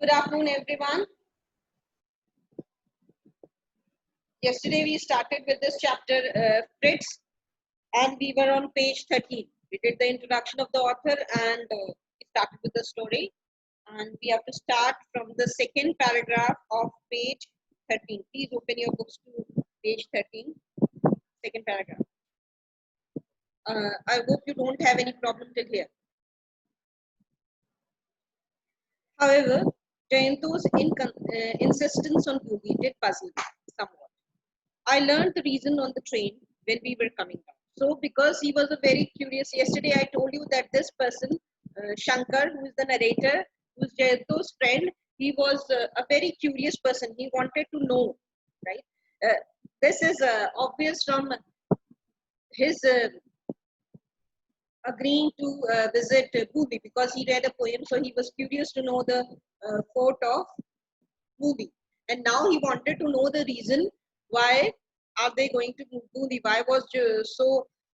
Good afternoon, everyone. Yesterday we started with this chapter, Fritz, and we were on page 13. We did the introduction of the author and we started with the story. And we have to start from the second paragraph of page 13. Please open your books to page 13, second paragraph. I hope you don't have any problem till here. However, Jayanto's insistence on Booby did puzzle me somewhat. I learned the reason on the train when we were coming down. So, because he was a very curious, yesterday I told you that this person, Shankar, who is the narrator, who is Jayanto's friend, he was a very curious person. He wanted to know, right? This is obvious from his agreeing to visit Booby because he read a poem, so he was curious to know the fort of Booby. And now he wanted to know the reason why are they going to Booby? Why was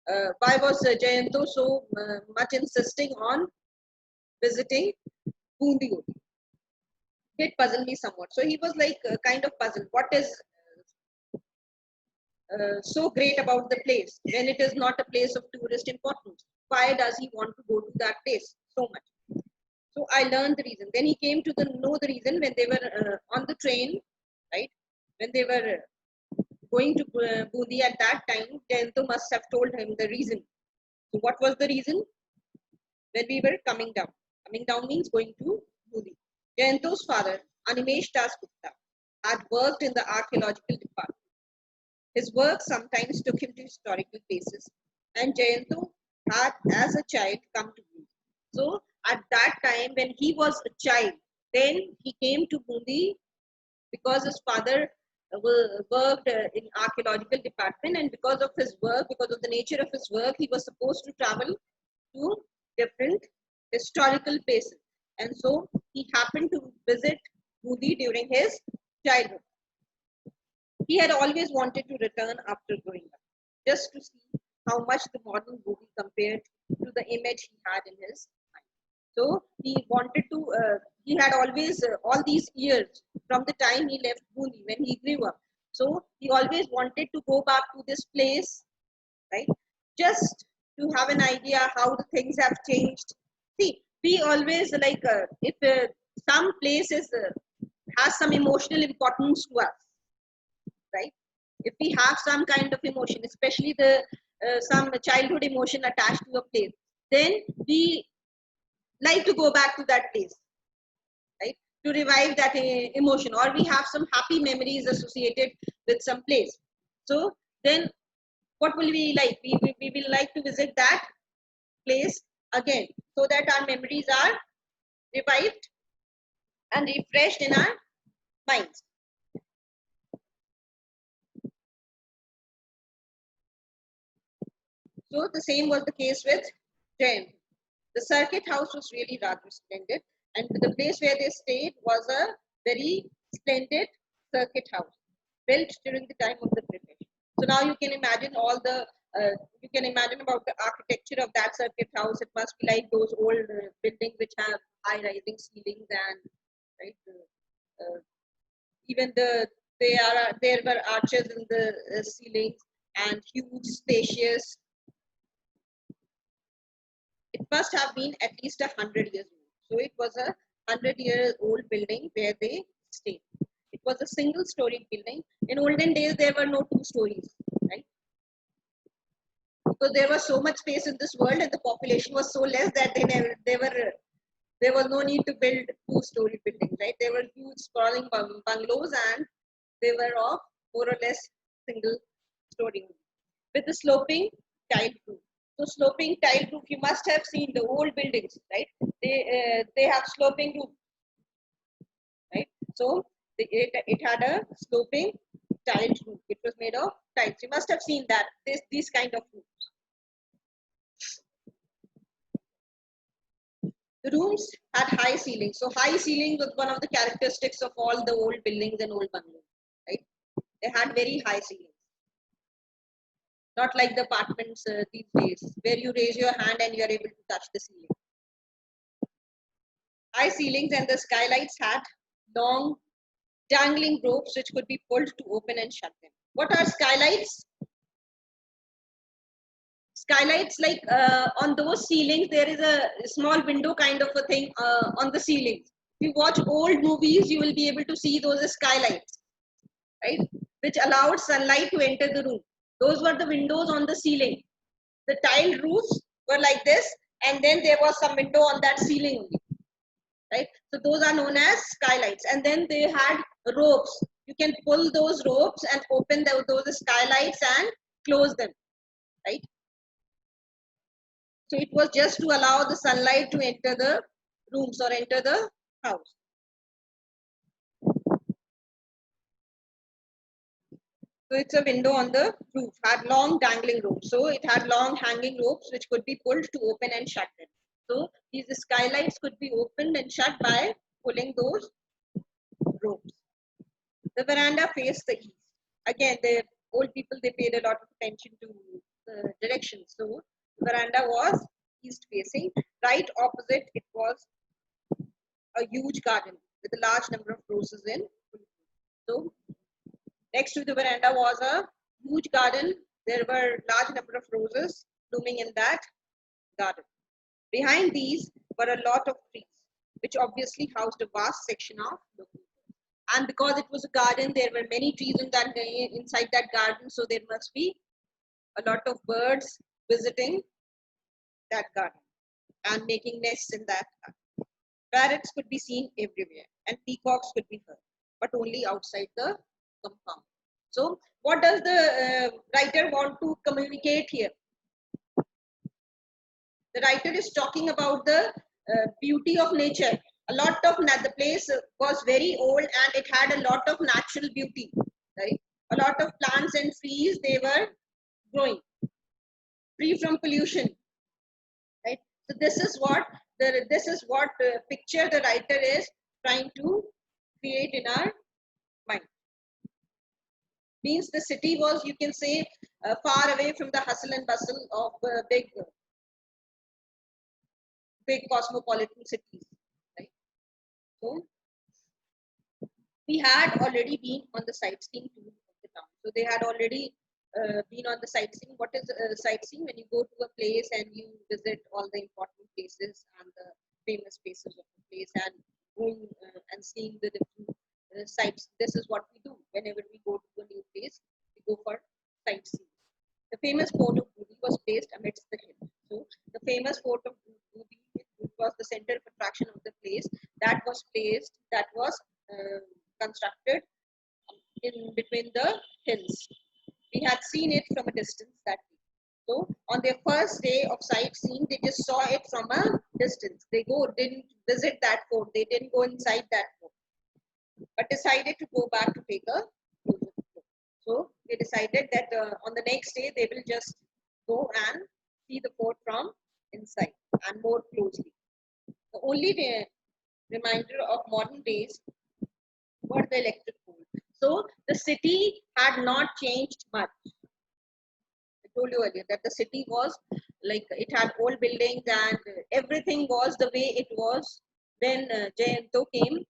Jayanto so much insisting on visiting Booby? It puzzled me somewhat. So he was like kind of puzzled. What is so great about the place when it is not a place of tourist importance? Why does he want to go to that place so much? So I learned the reason. Then he came to know the reason when they were on the train, right? When they were going to Bundi at that time, Jayanto must have told him the reason. So what was the reason? When we were coming down. Coming down means going to Bundi. Jayanto's father, Animesh Das Gupta, had worked in the archaeological department. His work sometimes took him to historical places, and Jayanto had, as a child, come to Bundi. So at that time, when he was a child, then he came to Bundi because his father worked in archaeological department, and because of his work, because of the nature of his work, he was supposed to travel to different historical places, and so he happened to visit Bundi during his childhood. He had always wanted to return after growing up, just to see how much the modern Bundi compared to the image he had in his mind. So he wanted to, he had always, all these years from the time he left Bundi when he grew up. So he always wanted to go back to this place, right? Just to have an idea how the things have changed. See, we always like, if some places has some emotional importance to us, right? If we have some kind of emotion, especially the some childhood emotion attached to a place, then we like to go back to that place, right? To revive that emotion, or we have some happy memories associated with some place. So then what will we like? We will like to visit that place again so that our memories are revived and refreshed in our minds. So the same was the case with Jain. The circuit house was really rather splendid, and the place where they stayed was a very splendid circuit house built during the time of the British. So now you can imagine all the you can imagine about the architecture of that circuit house. It must be like those old buildings which have high rising ceilings and right even there were arches in the ceilings and huge spacious. It must have been at least 100 years old. So it was a 100-year-old building where they stayed. It was a single-story building. In olden days, there were no two stories, right? Because there was so much space in this world, and the population was so less that there was no need to build two-story buildings, right? There were huge sprawling bungalows, and they were of more or less single-story with the sloping tiled roof. So sloping tiled roof, you must have seen the old buildings, right? They have sloping roof, right? So it had a sloping tiled roof. It was made of tiles. You must have seen that these kind of roofs. The rooms had high ceilings. So high ceiling was one of the characteristics of all the old buildings and old bungalows, right? They had very high ceilings. Not like the apartments these days, where you raise your hand and you are able to touch the ceiling. High ceilings and the skylights had long dangling ropes which could be pulled to open and shut them. What are skylights? Skylights, like on those ceilings, there is a small window kind of a thing on the ceiling. If you watch old movies, you will be able to see those as skylights, right? Which allowed sunlight to enter the room. Those were the windows on the ceiling. The tiled roofs were like this, and then there was some window on that ceiling only, right? So those are known as skylights. And then they had ropes. You can pull those ropes and open those skylights and close them, right? So it was just to allow the sunlight to enter the rooms or enter the house. So it's a window on the roof, had long dangling ropes. So it had long hanging ropes which could be pulled to open and shut them. So these skylights could be opened and shut by pulling those ropes. The veranda faced the east. Again, the old people, they paid a lot of attention to directions. So the veranda was east facing. Right opposite, it was a huge garden with a large number of roses in. So next to the veranda was a huge garden. There were large number of roses blooming in that garden. Behind these were a lot of trees, which obviously housed a vast section of local. And because it was a garden, there were many trees in that inside that garden, so there must be a lot of birds visiting that garden and making nests in that garden. Parrots could be seen everywhere, and peacocks could be heard, but only outside the compound. So, what does the writer want to communicate here? The writer is talking about the beauty of nature. A lot of the place was very old and it had a lot of natural beauty, right? A lot of plants and trees, they were growing free from pollution, right? So this is what picture the writer is trying to create in our mind. Means the city was, you can say, far away from the hustle and bustle of big cosmopolitan cities, right? So we had already been on the sightseeing tour of the town. So they had already been on the sightseeing. What is sightseeing? When you go to a place and you visit all the important places and the famous places of the place and going and seeing the different sites. This is what we do whenever we go to a new place. We go for sightseeing. The famous fort of Budi was placed amidst the hill. So the famous fort of Budi, which was the center of attraction of the place, that was constructed in between the hills. We had seen it from a distance that day. So on their first day of sightseeing, they just saw it from a distance. They didn't visit that fort. They didn't go inside that fort, but decided to go back to take a closer look. So they decided that on the next day they will just go and see the fort from inside and more closely. The only reminder of modern days were the electric poles. So the city had not changed much. I told you earlier that the city was like, it had old buildings and everything was the way it was when Jayanto came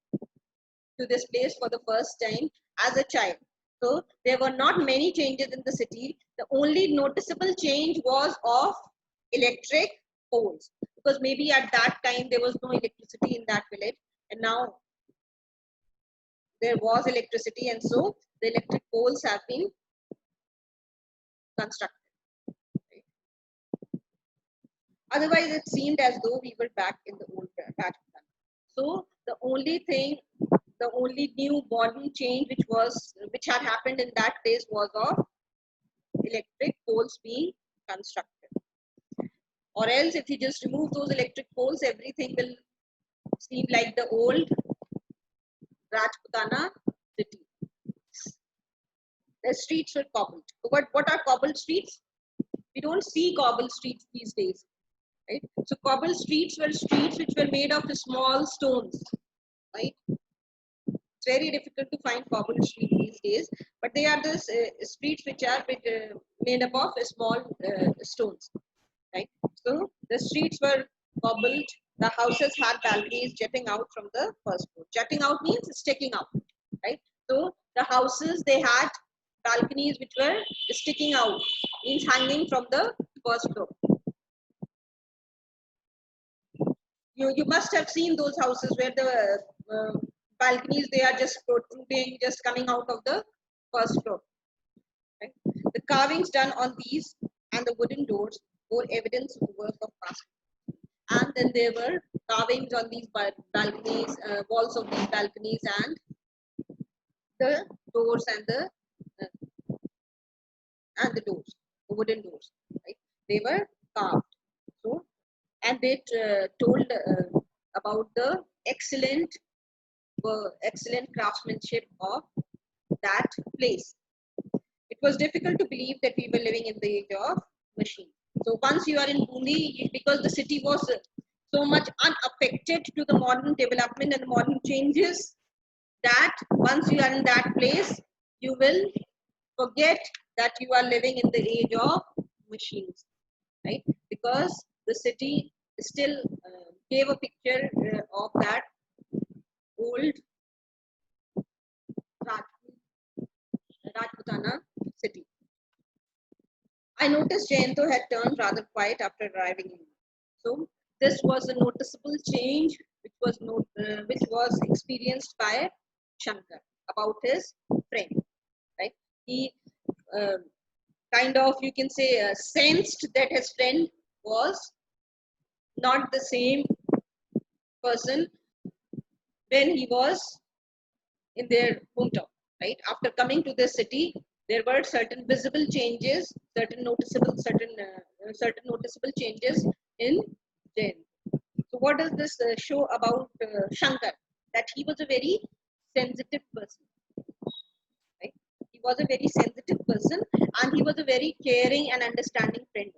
to this place for the first time as a child. So there were not many changes in the city. The only noticeable change was of electric poles, because maybe at that time there was no electricity in that village, and now there was electricity, and so the electric poles have been constructed. Right? Otherwise, it seemed as though we were back in the old Rajasthan. So the only new modern change which had happened in that place was of electric poles being constructed. Or else, if you just remove those electric poles, everything will seem like the old Rajputana city. The streets were cobbled. What are cobbled streets? We don't see cobbled streets these days, right? So cobbled streets were streets which were made of small stones, right? It's very difficult to find cobbled streets these days, but they are the streets which are made up of small stones, right? So the streets were cobbled The houses had balconies jutting out from the first floor. Jutting out means sticking out, right? So the houses, they had balconies which were sticking out, means hanging from the first floor. You must have seen those houses where the balconies, they are just protruding, just coming out of the first floor. Right? The carvings done on these and the wooden doors bore evidence of the work of past. And then there were carvings on these balconies, walls of these balconies, and the doors doors, the wooden doors. Right? They were carved. So, and they told about the excellent craftsmanship of that place. It was difficult to believe that we were living in the age of machine. So once you are in Bundi, because the city was so much unaffected to the modern development and modern changes, that once you are in that place, you will forget that you are living in the age of machines, right? Because the city still gave a picture of that old Rajputana city. I noticed Jayanto had turned rather quiet after arriving in. So this was a noticeable change which was experienced by Shankar about his friend. Right? He kind of, you can say, sensed that his friend was not the same person when he was in their hometown. Right? After coming to this city, there were certain visible changes, certain noticeable changes in Jain. So what does this show about Shankar? That he was a very sensitive person. Right? He was a very sensitive person, and he was a very caring and understanding friend.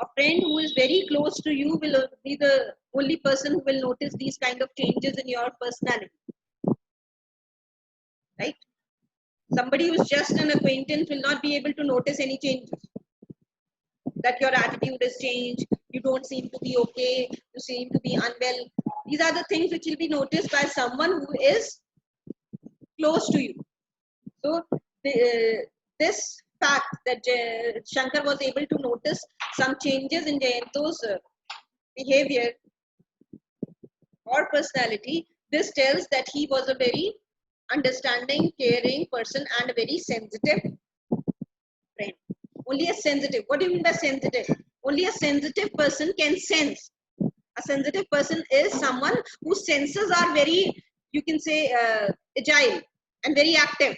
A friend who is very close to you will be the only person who will notice these kind of changes in your personality. Right? Somebody who is just an acquaintance will not be able to notice any changes. That your attitude has changed, you don't seem to be okay, you seem to be unwell. These are the things which will be noticed by someone who is close to you. So this fact that Shankar was able to notice some changes in Jayanto's behavior or personality, this tells that he was a very understanding, caring person and a very sensitive friend. Only a sensitive. What do you mean by sensitive? Only a sensitive person can sense. A sensitive person is someone whose senses are very, you can say, agile and very active.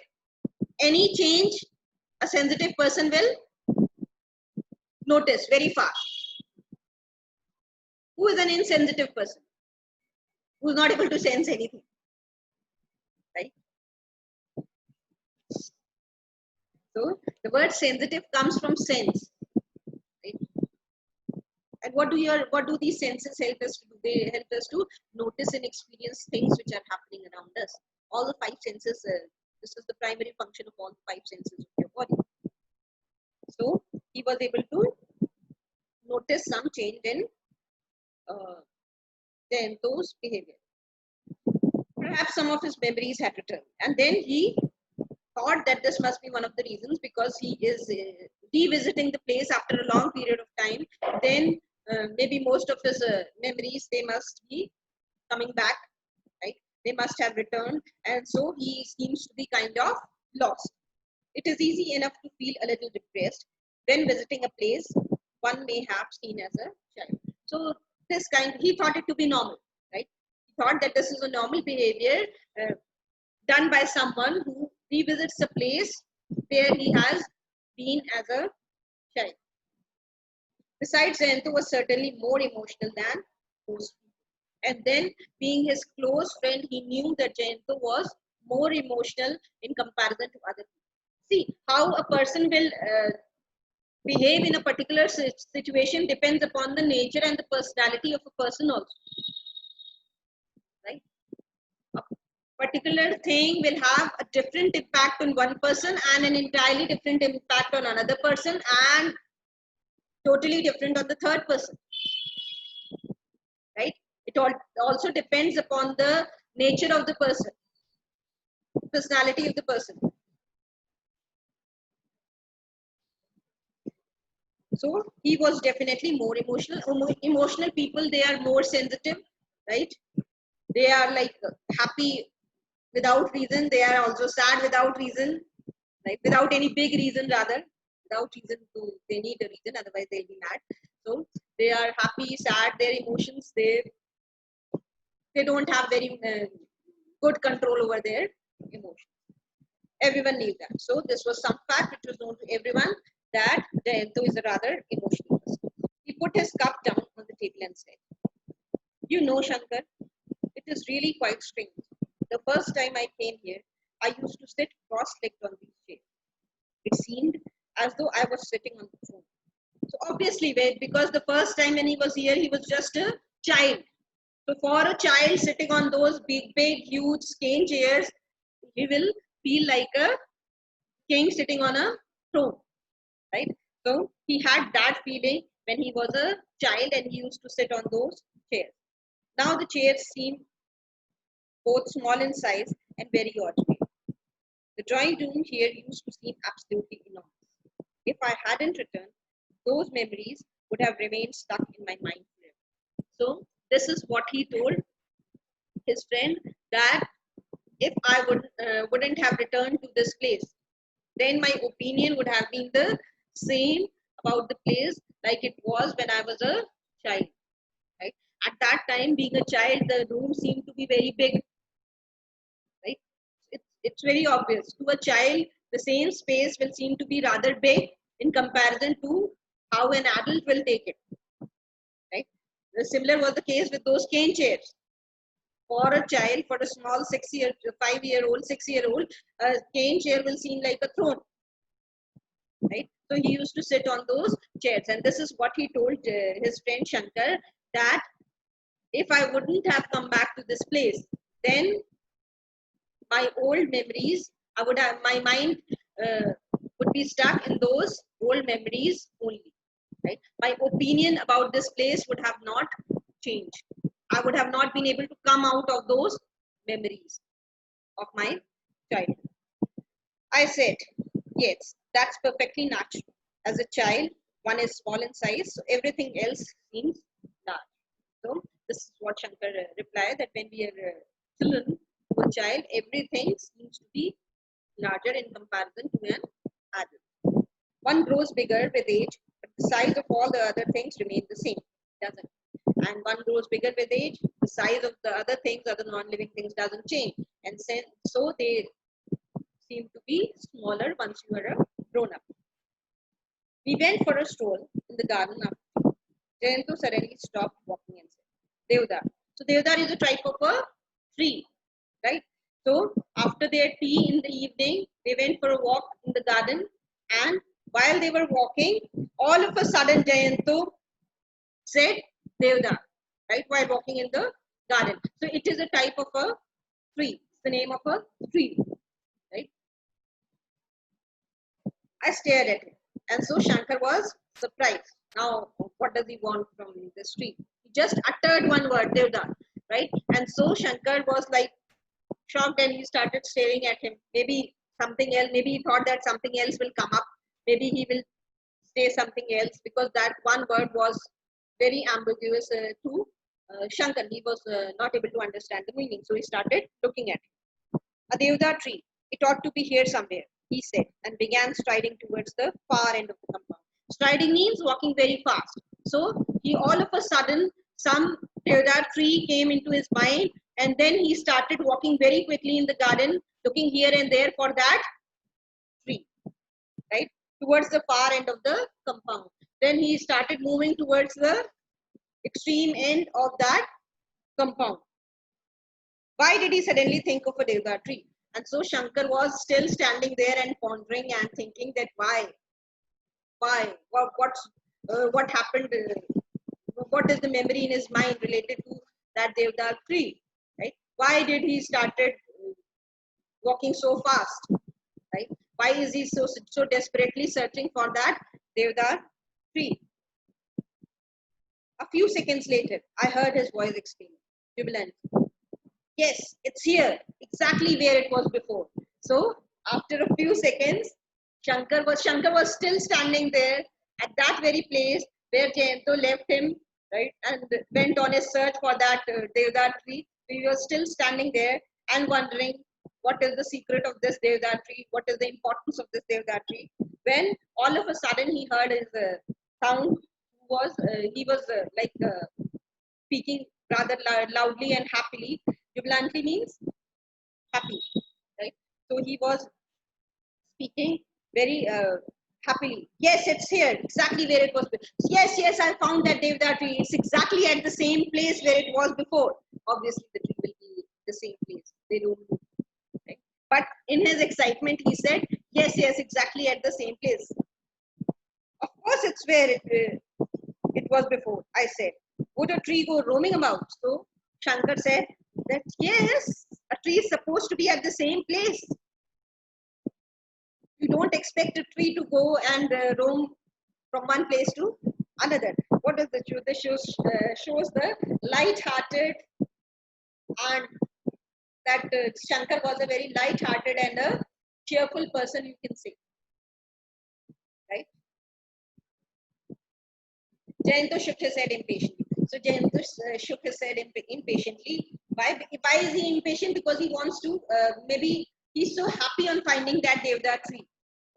Any change, a sensitive person will notice very fast. Who is an insensitive person? Who is not able to sense anything? Right? So the word sensitive comes from sense. Right? And what do these senses help us to do? They help us to notice and experience things which are happening around us. All the five senses, this is the primary function of all the five senses of your body. So he was able to notice some change in Jayanto's behavior. Perhaps some of his memories had returned. And then he thought that this must be one of the reasons, because he is revisiting the place after a long period of time. Then maybe most of his memories, they must be coming back, right? They must have returned. And so he seems to be kind of lost. It is easy enough to feel a little depressed when visiting a place one may have seen as a child. So he thought it to be normal, right? He thought that this is a normal behavior done by someone who revisits a place where he has been as a child. Besides, Jayanto was certainly more emotional than most people. And then, being his close friend, he knew that Jayanto was more emotional in comparison to other people. See, how a person will behave in a particular situation depends upon the nature and the personality of a person also. Right? A particular thing will have a different impact on one person and an entirely different impact on another person and totally different on the third person. Right? It also depends upon the nature of the person, personality of the person. So he was definitely more emotional. Emotional people, they are more sensitive, right? They are like happy without reason. They are also sad without reason, right? Without any big reason, rather. Without reason, they need a reason, otherwise they'll be mad. So they are happy, sad. Their emotions, they don't have very good control over their emotions. Everyone knew that. So this was some fact which was known to everyone, that Jayanto is a rather emotional person. He put his cup down on the table and said, "You know, Shankar, it is really quite strange. The first time I came here, I used to sit cross-legged on these chairs. It seemed as though I was sitting on the throne." So obviously, because the first time when he was here, he was just a child. So for a child sitting on those big, huge cane chairs, he will feel like a king sitting on a throne, right? So he had that feeling when he was a child and he used to sit on those chairs. Now the chairs seem both small in size and very ordinary. The drawing room here used to seem absolutely enormous. If I hadn't returned, those memories would have remained stuck in my mind forever. So this is what he told his friend, that if I wouldn't have returned to this place, then my opinion would have been the same about the place like it was when I was a child. Right? At that time, being a child, the room seemed to be very big. Right? It's very obvious. To a child, the same space will seem to be rather big in comparison to how an adult will take it. Right? The similar was the case with those cane chairs. For a child, for a small 5-year-old, 6-year-old, a cane chair will seem like a throne. Right? So he used to sit on those chairs, and this is what he told his friend Shankar, that if I wouldn't have come back to this place, then my old memories, I would have, my mind would be stuck in those old memories only. Right? My opinion about this place would have not changed. I would have not been able to come out of those memories of my childhood. I said, yes, that's perfectly natural. As a child, one is small in size, so everything else seems large. So this is what Shankar replied, that when we are children to a child, everything seems to be larger in comparison to an adult. One grows bigger with age, but the size of all the other things remain the same, doesn't it? And one grows bigger with age, the size of the other things, other non-living things doesn't change. And so they seem to be smaller once you are a grown up. We went for a stroll in the garden after. Jayanto suddenly stopped walking and said, "Devdar." So Devdar is a type of a tree, right? So after their tea in the evening, they went for a walk in the garden, and while they were walking, all of a sudden Jayanto said Devdar, right? While walking in the garden. So it is a type of a tree. It's the name of a tree, right? I stared at him, and so Shankar was surprised. Now, what does he want from this tree? He just uttered one word, Devda, right? And so Shankar was like shocked, and he started staring at him. Maybe something else, maybe he thought that something else will come up. Maybe he will say something else, because that one word was very ambiguous to Shankar. He was not able to understand the meaning. So he started looking at it. A Devda tree. It ought to be here somewhere, he said, and began striding towards the far end of the compound. Striding means walking very fast. So he all of a sudden, some Devda tree came into his mind, and then he started walking very quickly in the garden, looking here and there for that tree, right? Towards the far end of the compound. Then he started moving towards the extreme end of that compound. Why did he suddenly think of a Devda tree? And so Shankar was still standing there and pondering and thinking that why, what happened, what is the memory in his mind related to that Devda tree, right? Why did he started walking so fast, right? Why is he so desperately searching for that Devda tree? A few seconds later, I heard his voice exclaiming, Jubilant. Yes, it's here, exactly where it was before. So after a few seconds, Shankar was still standing there at that very place where Jayanto left him, right, and went on a search for that Devdar tree. He was still standing there and wondering what is the secret of this Devdar tree, what is the importance of this Devdar tree. When all of a sudden he heard his sound, he was speaking rather loudly and happily. Jubilantly means happy, right? So he was speaking very happily. Yes, it's here, exactly where it was. Yes, yes, I found that Devdar tree. It's exactly at the same place where it was before. Obviously, the tree will be the same place. They don't move, right? But in his excitement, he said, yes, yes, exactly at the same place. Of course, it's where it was before. I said, would a tree go roaming about? So Shankar said that yes, a tree is supposed to be at the same place. You don't expect a tree to go and roam from one place to another. What does the show? This shows the light-hearted, and that Shankar was a very light-hearted and a cheerful person, you can say, right? Jayanto shook his head impatiently. So Jayanto shook his head impatiently. Why is he impatient? Because he wants to, maybe he's so happy on finding that Devdar tree,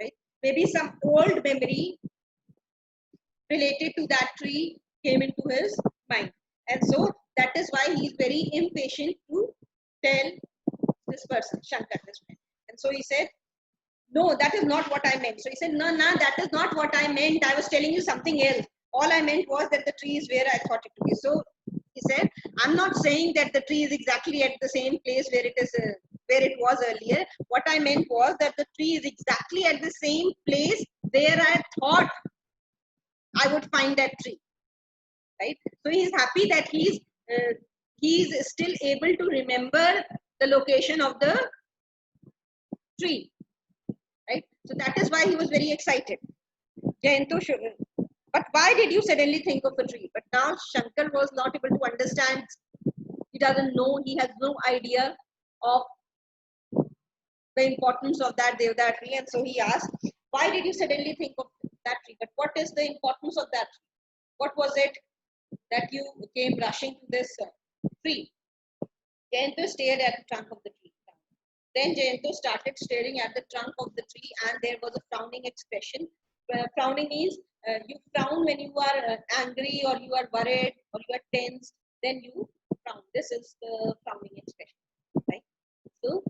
right? Maybe some old memory related to that tree came into his mind. And so that is why he is very impatient to tell this person, Shankar, this man. And so he said, no, that is not what I meant. So he said, no, that is not what I meant. I was telling you something else. All I meant was that the tree is where I thought it to be. So he said, I'm not saying that the tree is exactly at the same place where it is, where it was earlier. What I meant was that the tree is exactly at the same place where I thought I would find that tree, right? So he's happy that he's still able to remember the location of the tree, right? So that is why he was very excited. Jayanto, but why did you suddenly think of a tree? But now Shankar was not able to understand. He doesn't know. He has no idea of the importance of that Devdar tree, and so he asked, "Why did you suddenly think of that tree? But what is the importance of that tree? What was it that you came rushing to this tree?" Jayanto stared at the trunk of the tree. Then Jayanto started staring at the trunk of the tree, and there was a frowning expression. Frowning means you frown when you are angry or you are worried or you are tense. Then you frown. This is the frowning expression, right? So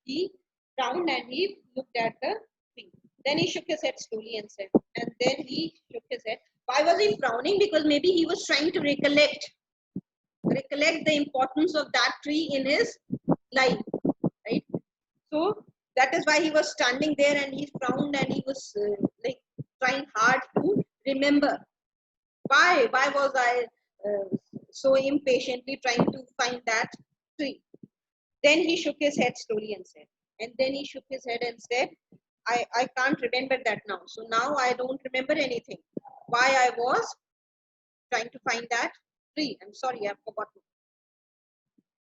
he frowned and he looked at the tree. Then he shook his head slowly and said, and then he shook his head. Why was he frowning? Because maybe he was trying to recollect the importance of that tree in his life, right? So that is why he was standing there and he frowned and he was like trying hard to remember. Why was I so impatiently trying to find that tree? Then he shook his head slowly and said, I can't remember that now. So now I don't remember anything. Why I was trying to find that tree. I'm sorry, I've forgotten.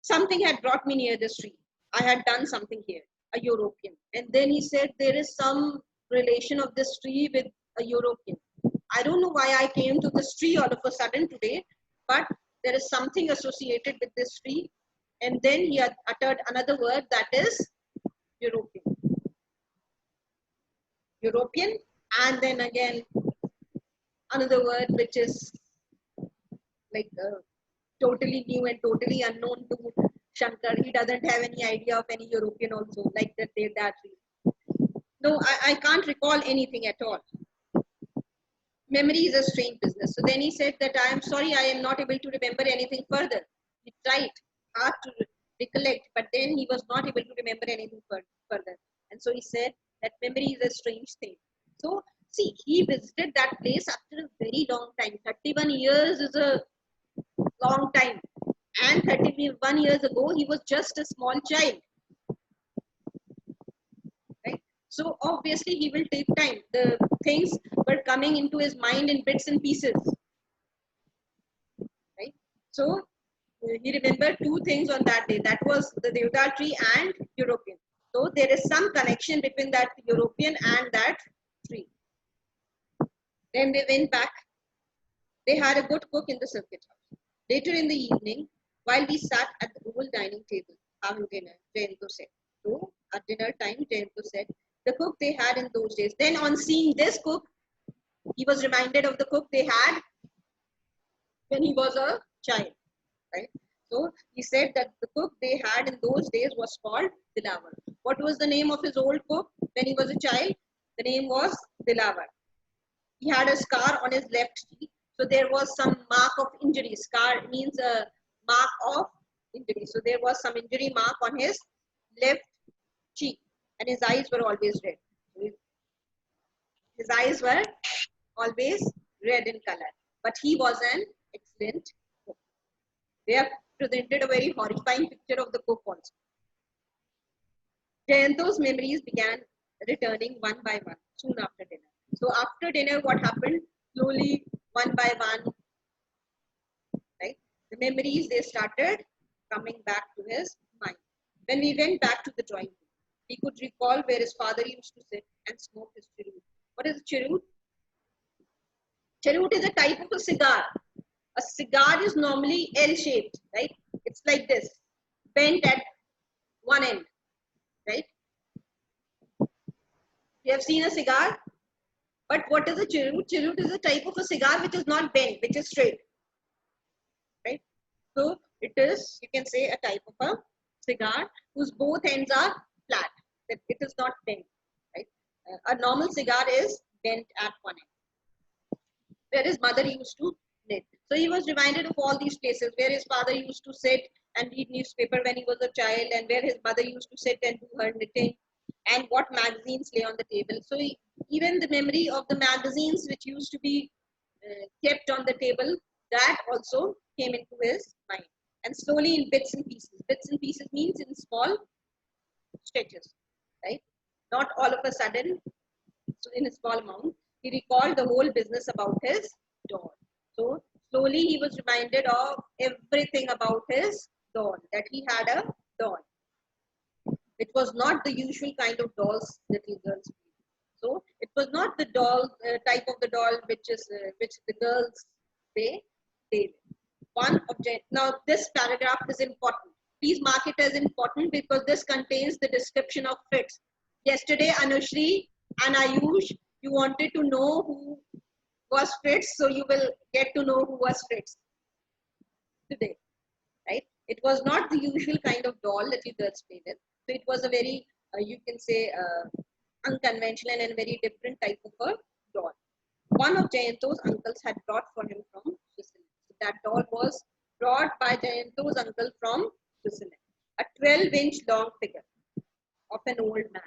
Something had brought me near this tree. I had done something here, a European. And then he said, there is some relation of this tree with a European. I don't know why I came to this tree all of a sudden today, but there is something associated with this tree. And then he had uttered another word, that is European. European, and then again another word which is like totally new and totally unknown to Shankar. He doesn't have any idea of any European also, like that tree. No, I can't recall anything at all. Memory is a strange business. So then he said that I am sorry, I am not able to remember anything further. He tried hard to recollect, but then he was not able to remember anything further. And so he said that memory is a strange thing. So see, he visited that place after a very long time. 31 years is a long time. And 31 years ago, he was just a small child. Right? So obviously he will take time. The things were coming into his mind in bits and pieces. Right? So he remembered two things on that day. That was the Deodar tree and European. So there is some connection between that European and that tree. Then they went back. They had a good cook in the circuit house. Later in the evening, while we sat at the oval dining table having dinner, Jayanto said. So at dinner time, Jayanto said, the cook they had in those days. Then on seeing this cook, he was reminded of the cook they had when he was a child, right? So he said that the cook they had in those days was called Dilawar. What was the name of his old cook when he was a child? The name was Dilawar. He had a scar on his left cheek. So there was some mark of injury. Scar means a mark of injury. So there was some injury mark on his left cheek, and his eyes were always red. His eyes were always red in color. But he was an excellent cook. They have presented a very horrifying picture of the cook also. Jayanto's memories began returning one by one soon after dinner. So after dinner, what happened? Slowly, one by one, right? The memories, they started coming back to his mind. When we went back to the drawing room, he could recall where his father used to sit and smoke his cheroot. What is a cheroot? Cheroot is a type of a cigar. A cigar is normally L-shaped, right? It's like this, bent at one end, right? You have seen a cigar, but what is a cheroot? Cheroot is a type of a cigar which is not bent, which is straight, right? So it is, you can say, a type of a cigar whose both ends are flat. That it is not bent, right? A normal cigar is bent at one end, where his mother used to knit. So he was reminded of all these places where his father used to sit and read newspaper when he was a child, and where his mother used to sit and do her knitting, and what magazines lay on the table. So even the memory of the magazines which used to be kept on the table, that also came into his mind. And slowly in bits and pieces. Bits and pieces means in small stretches, right? Not all of a sudden, so in a small amount. He recalled the whole business about his doll. So slowly he was reminded of everything about his doll, that he had a doll. It was not the usual kind of dolls that little girls play. So it was not the doll type of the doll which the girls play. One object. Now this paragraph is important. Please mark it as important because this contains the description of Fritz. Yesterday, Anushri and Ayush, you wanted to know who was Fritz, so you will get to know who was Fritz today, right? It was not the usual kind of doll that you girls play with. So it was a very, you can say, unconventional and very different type of a doll. One of Jayanto's uncles had brought for him from Switzerland. So that doll was brought by Jayanto's uncle from Switzerland. A 12-inch long figure of an old man.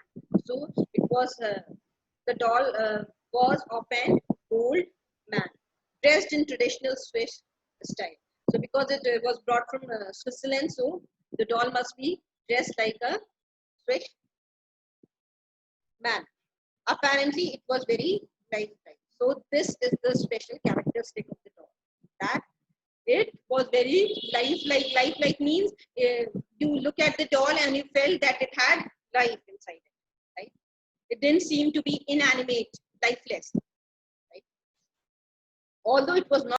So it was, the doll was of an old man, dressed in traditional Swiss style. So because it was brought from Switzerland, so the doll must be dressed like a Swiss man. Apparently, it was very lifelike. So this is the special characteristic of the doll. That it was very lifelike. Lifelike means you look at the doll and you felt that it had life inside it. Right? It didn't seem to be inanimate, lifeless. Right? Although it was not